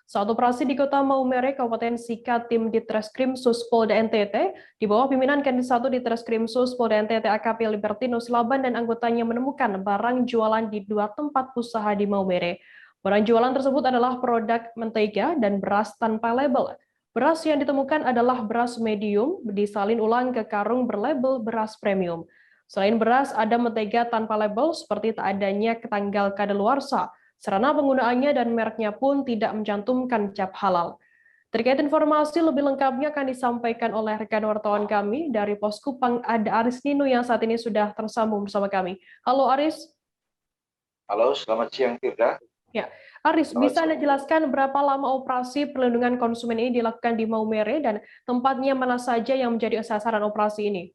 Saat operasi di Kota Maumere, Kabupaten Sika, tim Ditreskrimsus Polda NTT di bawah pimpinan Kanit 1 Ditreskrimsus Polda NTT AKP Libertinus Laban dan anggotanya menemukan barang jualan di 2 tempat usaha di Maumere. Barang jualan tersebut adalah produk mentega dan beras tanpa label. Beras yang ditemukan adalah beras medium, disalin ulang ke karung berlabel beras premium. Selain beras, ada mentega tanpa label seperti tak adanya tanggal kadaluarsa. Sarana penggunaannya dan mereknya pun tidak mencantumkan cap halal. Terkait informasi lebih lengkapnya akan disampaikan oleh rekan wartawan kami dari Poskupang, ada Aris Nino yang saat ini sudah tersambung bersama kami. Halo Aris. Halo, selamat siang Firda. Ya, Aris, bisa Anda jelaskan berapa lama operasi perlindungan konsumen ini dilakukan di Maumere dan tempatnya mana saja yang menjadi sasaran operasi ini?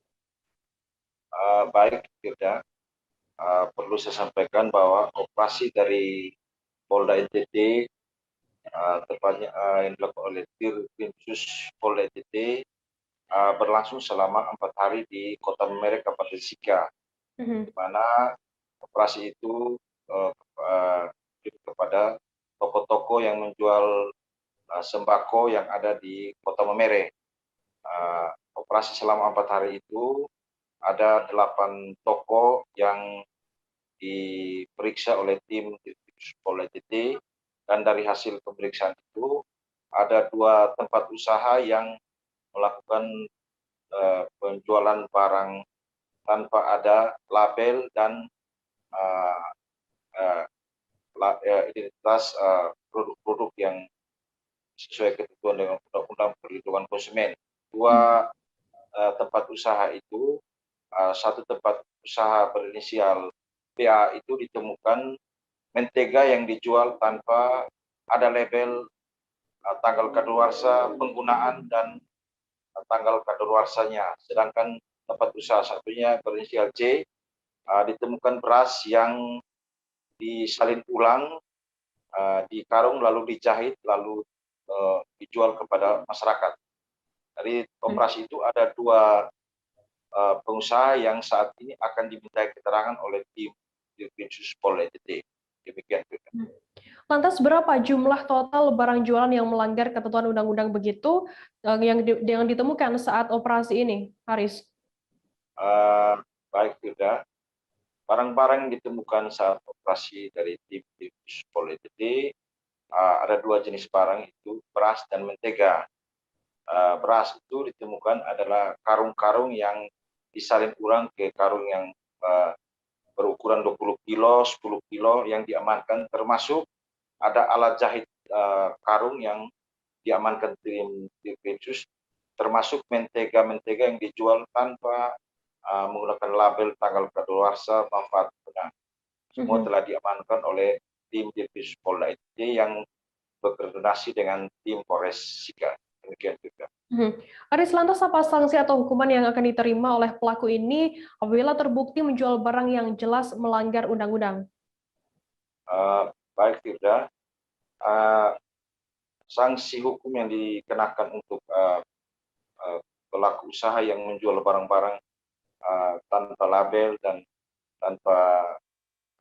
Baik Firda, perlu saya sampaikan bahwa operasi dari Polda NTT, tepatnya yang dilakukan oleh Dirkrimsus Polda NTT, berlangsung selama 4 hari di Kota Maumere, Kabupaten Sika, di mana operasi itu kepada toko-toko yang menjual sembako yang ada di Kota Maumere. Operasi selama 4 hari itu ada 8 toko yang diperiksa oleh tim Polda NTT, dan dari hasil pemeriksaan itu ada 2 tempat usaha yang melakukan penjualan barang tanpa ada label dan identitas produk-produk yang sesuai ketentuan dengan Undang-Undang Perlindungan Konsumen. 2 tempat usaha itu, satu tempat usaha berinisial PA itu ditemukan mentega yang dijual tanpa ada label tanggal kadaluarsa penggunaan dan tanggal kadaluarsanya. Sedangkan tempat usaha satunya berinisial C, ditemukan beras yang disalin ulang di karung lalu dijahit lalu dijual kepada masyarakat. Dari operasi itu ada 2 pengusaha yang saat ini akan dimintai keterangan oleh tim Dirkrimsus Polda NTT. Demikian. Lantas berapa jumlah total barang jualan yang melanggar ketentuan undang-undang begitu yang ditemukan saat operasi ini, Haris? Baik, Firda. Barang-barang yang ditemukan saat operasi dari tim Dirkrimsus Polda NTT, ada 2 jenis barang, itu beras dan mentega. Beras itu ditemukan adalah karung-karung yang disalin ulang ke karung yang berukuran 20 kilo, 10 kilo yang diamankan, termasuk ada alat jahit karung yang diamankan tim Dirkrimsus, termasuk mentega-mentega yang dijual tanpa menggunakan label tanggal kadaluarsa manfaat guna. Semua telah diamankan oleh tim Dirkrimsus Polda NTT yang berkoordinasi dengan tim Polres Sika. Demikian juga. Aris, lantas apa sanksi atau hukuman yang akan diterima oleh pelaku ini apabila terbukti menjual barang yang jelas melanggar undang-undang? Baik, Firda. Sanksi hukum yang dikenakan untuk pelaku usaha yang menjual barang-barang tanpa label dan tanpa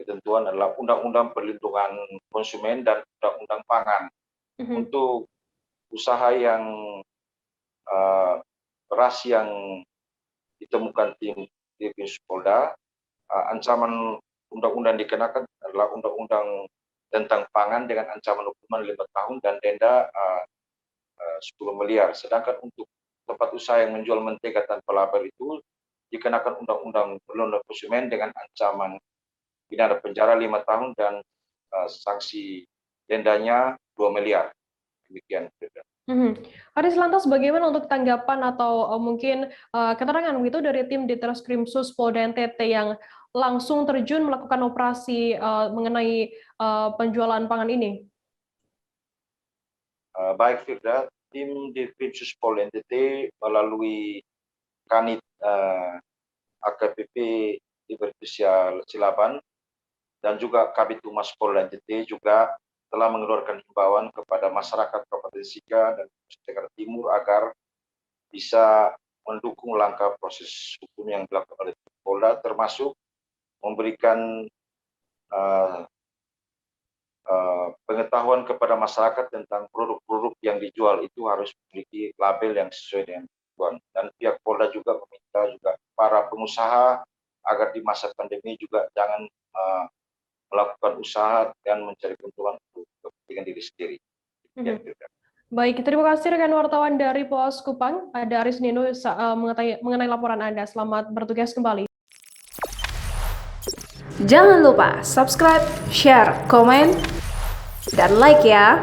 ketentuan adalah Undang-Undang Perlindungan Konsumen dan Undang-Undang Pangan. Untuk usaha yang beras yang ditemukan tim Dirkrimsus Polda, ancaman undang-undang dikenakan adalah Undang-Undang tentang Pangan dengan ancaman hukuman 5 tahun dan denda 10 miliar. Sedangkan untuk tempat usaha yang menjual mentega tanpa label itu dikenakan Undang-Undang Perlindungan Konsumen dengan ancaman pidana penjara 5 tahun dan sanksi dendanya 2 miliar. Demikian. Aris, lantas bagaimana untuk tanggapan atau mungkin keterangan begitu dari tim Ditreskrimsus Polda NTT yang langsung terjun melakukan operasi mengenai penjualan pangan ini? Baik, Firda, tim Dirkrimsus Polda NTT melalui Kanit AKPP Libertinus Laban dan juga Kabid Humas Polda NTT juga telah mengeluarkan himbauan kepada masyarakat Kabupaten Sika dan Nusa Tenggara Timur agar bisa mendukung langkah proses hukum yang dilakukan oleh Polda, termasuk memberikan pengetahuan kepada masyarakat tentang produk-produk yang dijual itu harus memiliki label yang sesuai dengan kebutuhan. Dan pihak Polda juga meminta juga para pengusaha agar di masa pandemi juga jangan melakukan usaha dan mencari keuntungan untuk kepentingan diri sendiri. Baik, terima kasih rekan wartawan dari Polres Kupang, ada Aris Nino mengenai laporan Anda. Selamat bertugas kembali. Jangan lupa subscribe, share, komen, dan like ya.